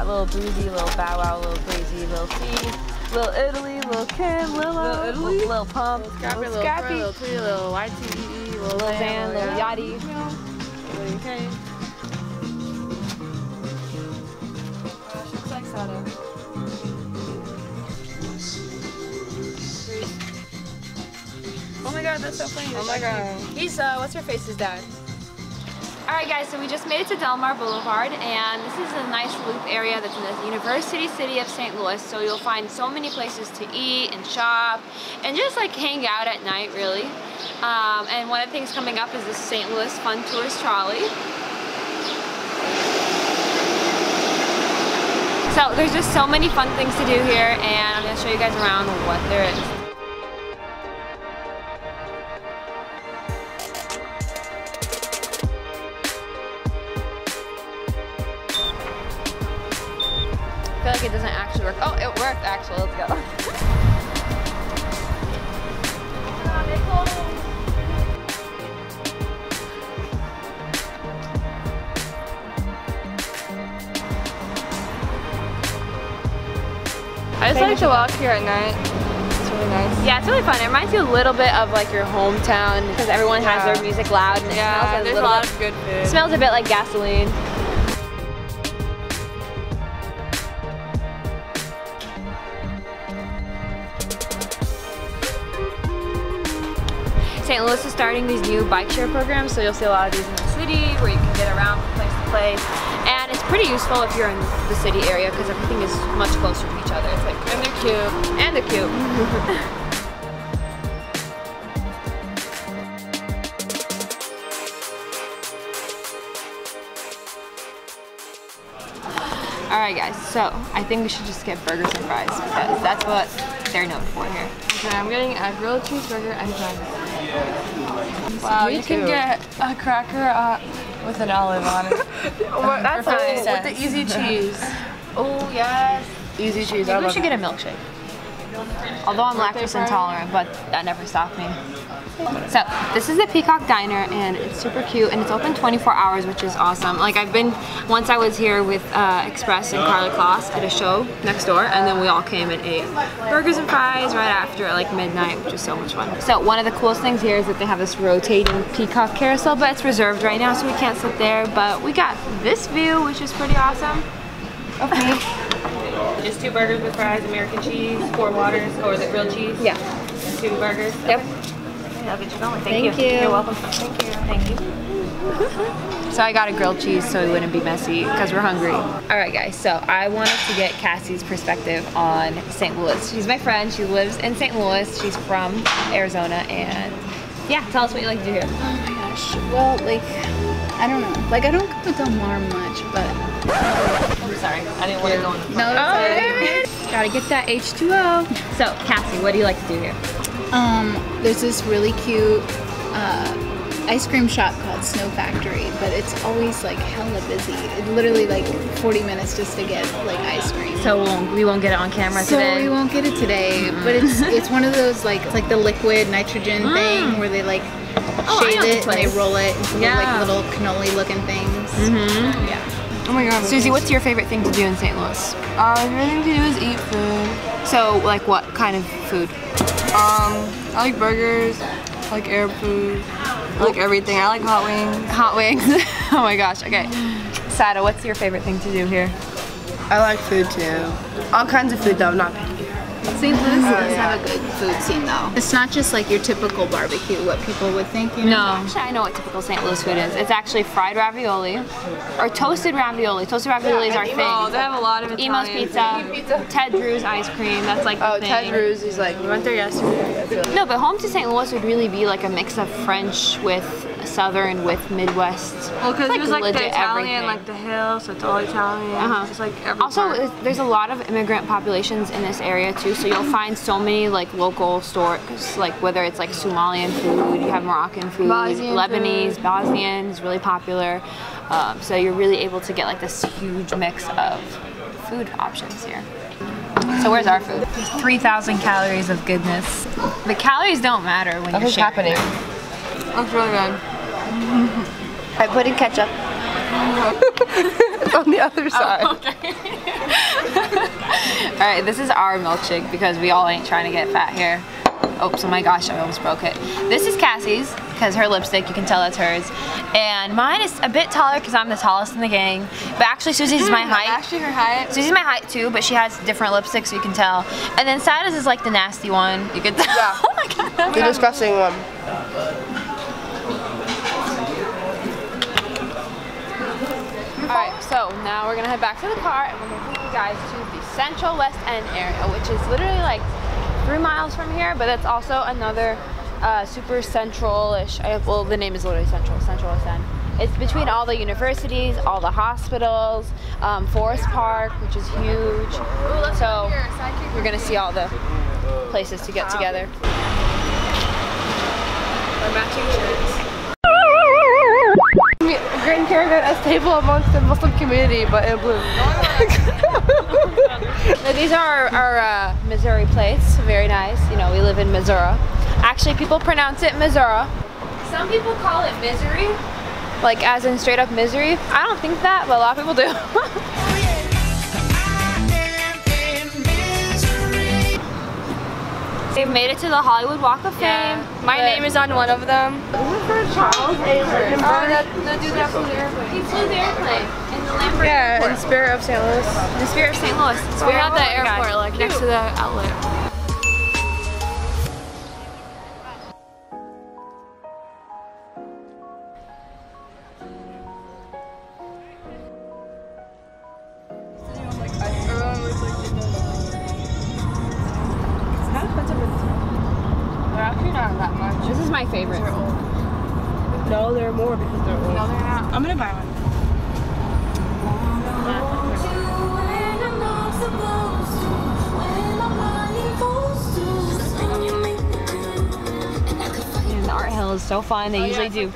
Little Boozy, Little Bow Wow, Little Crazy, Little C, Little Italy, Little Kim, Little Pump, Little Scrappy, Little Tweety, Little YTE, Little Zan, Little Yachty. Okay. Looks like Sada. Oh my god, that's so funny. Oh my god. He's, what's her face's dad? Alright guys, so we just made it to Del Mar Boulevard, and this is a nice loop area that's in the University City of St. Louis, so you'll find so many places to eat and shop and just like hang out at night really. And one of the things coming up is the St. Louis Fun Tours Trolley. So there's just so many fun things to do here, and I'm going to show you guys around what there is. I feel like it doesn't actually work. Oh, it worked actually. Let's go. I just like to walk here at night. It's really nice. Yeah, it's really fun. It reminds you a little bit of like your hometown because everyone has their music loud and it smells there's a lot of good food. It smells a bit like gasoline. St. Louis is starting these new bike share programs, so you'll see a lot of these in the city where you can get around from place to place. And it's pretty useful if you're in the city area because everything is much closer to each other. It's like, and they're cute. And they're cute. Alright guys, so I think we should just get burgers and fries because that's what they're known for here. Okay, I'm getting a grilled cheeseburger and fries. Wow, you can get a cracker with an olive on it. That's nice. With the easy cheese. Oh yes. Easy cheese. Maybe we should get a milkshake. Although I'm lactose intolerant, but that never stopped me. So this is the Peacock Diner and it's super cute and it's open 24 hours, which is awesome. Like I've been, once I was here with Express and Carly Kloss at a show next door, and then we all came and ate burgers and fries right after at like midnight, which is so much fun. So one of the coolest things here is that they have this rotating peacock carousel, but it's reserved right now so we can't sit there, but we got this view, which is pretty awesome. Okay. Just 2 burgers with fries, American cheese, 4 waters, or is it grilled cheese? Yeah. 2 burgers? Yep. Okay, I'll get you going. Thank you. You're welcome. Thank you. Thank you. So I got a grilled cheese so we wouldn't be messy because we're hungry. Alright guys, so I wanted to get Cassie's perspective on St. Louis. She's my friend, she lives in St. Louis, she's from Arizona, and yeah, tell us what you like to do here. Oh my gosh, well like, I don't know. Like I don't go to Del Mar much, but... I'm sorry, I didn't want to go in the front. No, that's okay. Gotta get that H2O. So Cassie, what do you like to do here? There's this really cute ice cream shop called Snow Factory, but it's always like hella busy. It literally like 40 minutes just to get like ice cream. So we won't get it on camera today? So we won't get it today, but it's one of those like, it's like the liquid nitrogen thing where they like shade it and they roll it into like little cannoli looking things. Yeah. Oh my god. Susie, what's your favorite thing to do in St. Louis? My favorite thing to do is eat food. So like what kind of food? I like burgers, I like Arab food, I like everything. I like hot wings. Hot wings. Oh my gosh, okay. Sada, what's your favorite thing to do here? I like food too. All kinds of food though, not picky. St. Louis does have a good food scene though. It's not just like your typical barbecue, what people would think, you know? No. Actually, I know what typical St. Louis food is. It's actually fried ravioli or toasted ravioli. Toasted ravioli is our thing. Oh, they have a lot of Italian Emo's Pizza, Ted Drew's ice cream, that's like the thing. Ted Drew's is like, we went there yesterday. No, but home to St. Louis would really be like a mix of French with Southern with Midwest. Well, because it was like the legit Italian, everything. like the hill, so it's all Italian. Just like every Also, part. there's a lot of immigrant populations in this area too, so you'll find so many like local stores, like whether it's like Somalian food, you have Moroccan food, Bosnian Lebanese, food. Bosnian is really popular. So you're really able to get like this huge mix of food options here. So where's our food? 3,000 calories of goodness. The calories don't matter when you're sharing. happening. Looks really good. I put in ketchup. It's on the other side. Oh, okay. All right, this is our milkshake because we all ain't trying to get fat here. Oops, oh my gosh, I almost broke it. This is Cassie's, because her lipstick, you can tell that's hers. And mine is a bit taller because I'm the tallest in the gang. But actually, Susie's is my height. Actually, her height. Susie's my height too, but she has different lipsticks, so you can tell. And then Sada's is like the nasty one. You can tell. Yeah. Oh my god. The disgusting one. Alright, so now we're gonna head back to the car and we're gonna take you guys to the Central West End area, which is literally like 3 miles from here, but it's also another super central-ish, well, the name is literally Central West End. It's between all the universities, all the hospitals, Forest Park, which is huge. So we're gonna see all the places to get together. Our matching shirts. Grand Caravan as stable amongst the Muslim community, but in blue. These are our Missouri plates. Very nice. You know, we live in Missouri. Actually, people pronounce it Missouri. Some people call it misery, like as in straight up misery. I don't think that, but a lot of people do. They've made it to the Hollywood Walk of Fame. My name is on one of them. Charles A. The dude that flew the airplane. He flew the airplane in the Lamborghini. Yeah, in Spirit of St. Louis. The Spirit of St. Louis. We're at the airport, like next to the outlet. They're actually not that much. This is my favorite. No, there are more because they're old. No, they're not. I'm gonna buy one. And the art hill is so fun. They usually do.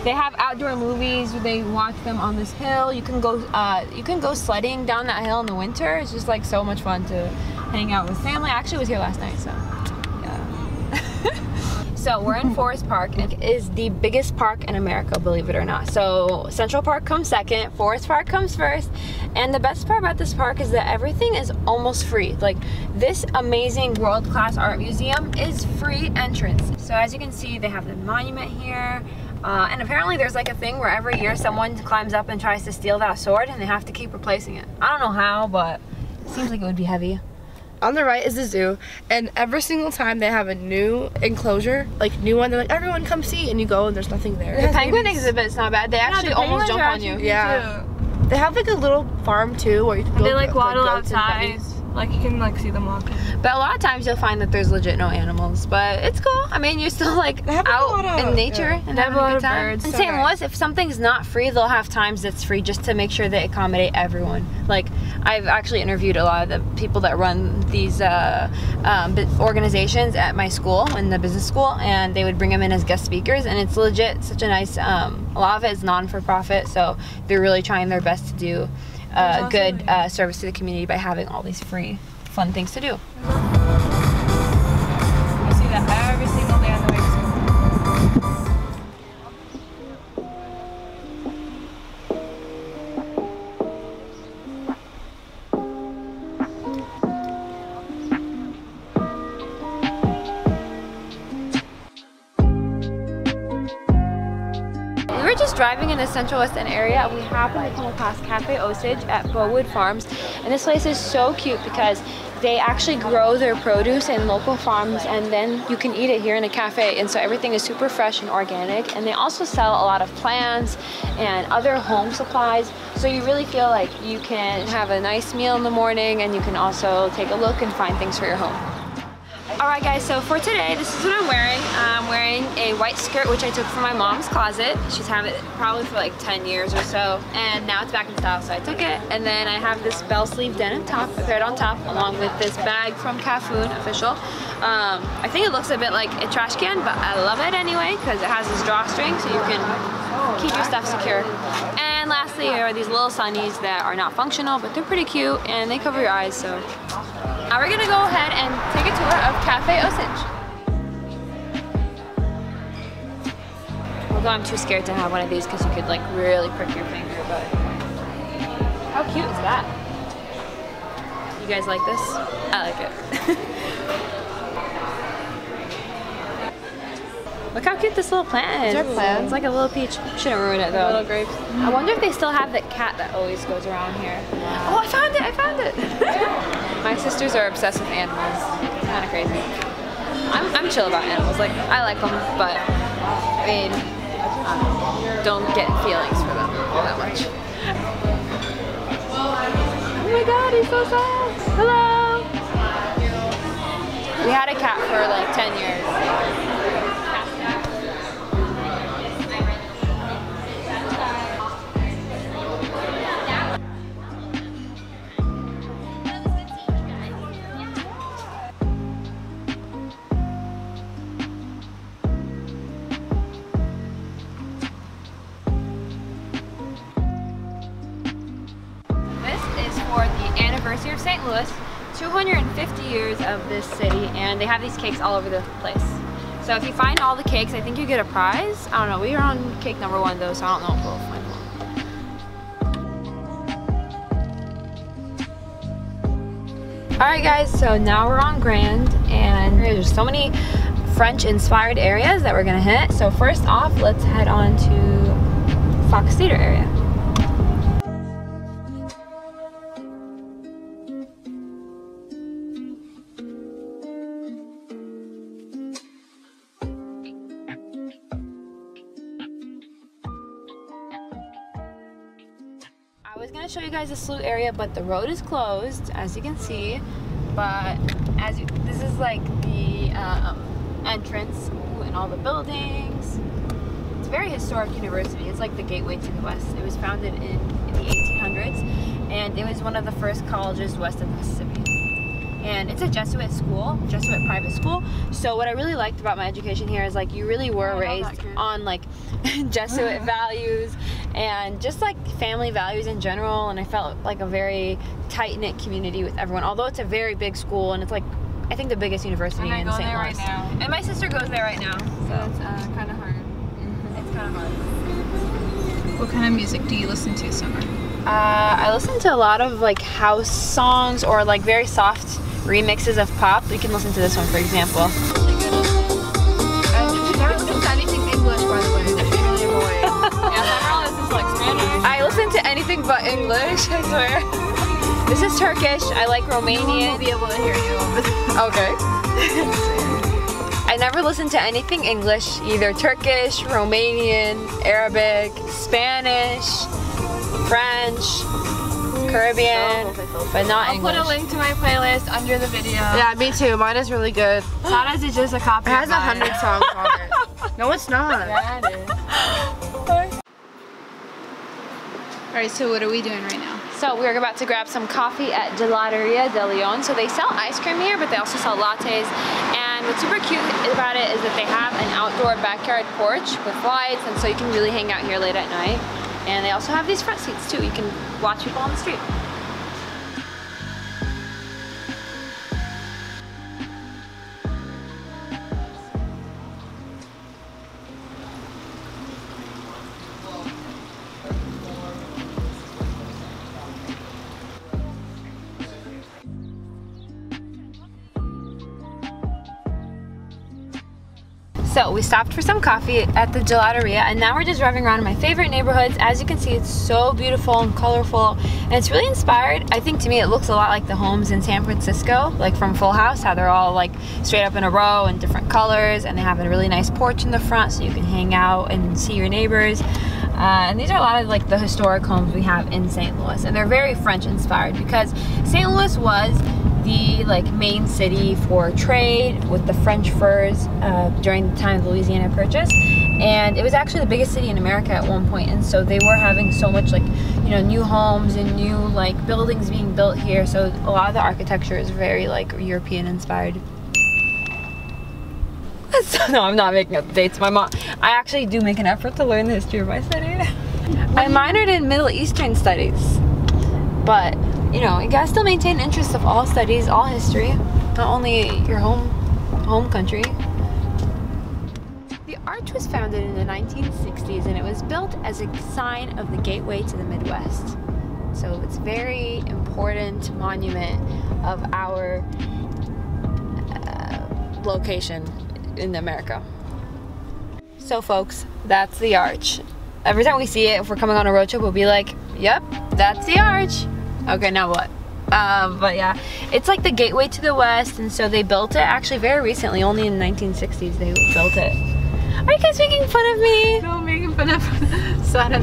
They have outdoor movies. They watch them on this hill. You can go sledding down that hill in the winter. It's just like so much fun to hang out with family. I actually was here last night, so. So we're in Forest Park. It is the biggest park in America, believe it or not. So Central Park comes second, Forest Park comes first. And the best part about this park is that everything is almost free. Like this amazing world-class art museum is free entrance. So as you can see, they have the monument here. And apparently there's like a thing where every year someone climbs up and tries to steal that sword and they have to keep replacing it. I don't know how, but it seems like it would be heavy. On the right is the zoo, and every single time they have a new enclosure, like new one, they're like, everyone come see, and you go and there's nothing there. The penguin exhibit's not bad. They actually almost jump on you. Yeah. They have like a little farm too where you can go. They like waddle goats and outside. bunnies. Like you can like see them walking. But a lot of times you'll find that there's legit no animals, but it's cool. I mean, you're still like out in nature and having a good time. In St. Louis, if something's not free, they'll have times that's free just to make sure they accommodate everyone. Like I've actually interviewed a lot of the people that run these organizations at my school, in the business school, and they would bring them in as guest speakers, and it's legit such a nice, a lot of it is non-for-profit, so they're really trying their best to do good service to the community by having all these free, fun things to do. I see that every single day on the way to school. We were just driving in the Central West End area. We happened to come across Cafe Osage at Bowood Farms, and this place is so cute because they actually grow their produce in local farms, and then you can eat it here in a cafe, and so everything is super fresh and organic. And they also sell a lot of plants and other home supplies, so you really feel like you can have a nice meal in the morning, and you can also take a look and find things for your home. Alright guys, so for today, this is what I'm wearing. I'm wearing a white skirt, which I took from my mom's closet. She's had it probably for like 10 years or so, and now it's back in style, so I took it. And then I have this bell sleeve denim top, I paired on top, along with this bag from Cafoon Official. I think it looks a bit like a trash can, but I love it anyway, because it has this drawstring, so you can keep your stuff secure. And lastly, here are these little sunnies that are not functional, but they're pretty cute, and they cover your eyes, so. Now we're gonna go ahead and take a tour of Cafe Osage. Although I'm too scared to have one of these because you could like really prick your finger, but How cute is that? You guys like this? I like it. Look how cute this little plant is. Is there plants? It's like a little peach. Shouldn't ruin it though. Little grapes. I wonder if they still have that cat that always goes around here. Oh, I found it! I found it! My sisters are obsessed with animals. Kind of crazy. I'm chill about animals. Like, I like them, but I mean, don't get feelings for them that much. Oh my god, he's so sad! Hello! We had a cat for like 10 years. For the anniversary of St. Louis, 250 years of this city, and they have these cakes all over the place. So if you find all the cakes, I think you get a prize. I don't know, we are on cake number 1 though, so I don't know if we'll find one. Alright guys, so now we're on Grand, and there's so many French inspired areas that we're gonna hit. So first off, let's head on to Fox Theater area. I was gonna show you guys the slough area, but the road is closed, as you can see. But this is like the entrance and all the buildings. It's a very historic university. It's like the gateway to the West. It was founded in the 1800s, and it was one of the first colleges west of Mississippi. And it's a Jesuit school, Jesuit private school. So what I really liked about my education here is like you really were raised on like Jesuit values and just like family values in general. And I felt like a very tight-knit community with everyone. Although it's a very big school, and it's like I think the biggest university in St. Louis. Right now. And my sister goes there right now. So it's kind of hard. It's kind of hard. What kind of music do you listen to, Summer? I listen to a lot of like house songs or like very soft remixes of pop. You can listen to this one, for example. I never listen to anything English, by the way. That's really annoying. Yeah, Summer listens to like Spanish. I listen to anything but English, I swear. This is Turkish. I like Romanian. We'll be able to hear you over there. Okay. I never listen to anything English, either Turkish, Romanian, Arabic, Spanish, French, Caribbean, but not I'll English. put a link to my playlist under the video. Yeah, me too. Mine is really good. Sada's is just a copy. It has of mine. 100 songs on it. No, it's not. Yeah, it is. Alright, so what are we doing right now? So we're about to grab some coffee at Gelateria de Leon. So they sell ice cream here, but they also sell lattes. And what's super cute about it is that they have an outdoor backyard porch with lights, and so you can really hang out here late at night. And they also have these front seats too. You can watch people on the street. So we stopped for some coffee at the Gelateria, and now we're just driving around in my favorite neighborhoods. As you can see, it's so beautiful and colorful, and it's really inspired. I think to me it looks a lot like the homes in San Francisco, like from Full House, how they're all like straight up in a row and different colors, and they have a really nice porch in the front so you can hang out and see your neighbors. And these are a lot of like the historic homes we have in St. Louis, and they're very French inspired because St. Louis was the like main city for trade with the French furs during the time of the Louisiana Purchase, and it was actually the biggest city in America at one point. And so they were having so much like, you know, new homes and new like buildings being built here, so a lot of the architecture is very like European inspired. No, I'm not making up dates. My mom, I actually do make an effort to learn the history of my city. I minored in Middle Eastern studies, but you know, you gotta still maintain interest of all studies, all history, not only your home country. The arch was founded in the 1960s, and it was built as a sign of the gateway to the Midwest. So it's a very important monument of our location in America. So folks, that's the arch. Every time we see it, if we're coming on a road trip, we'll be like, yep, that's the arch. Okay, now what? But yeah, it's like the gateway to the west, and so they built it actually very recently, only in the 1960s they built it. Are you guys making fun of me? No, I'm making fun of Sana.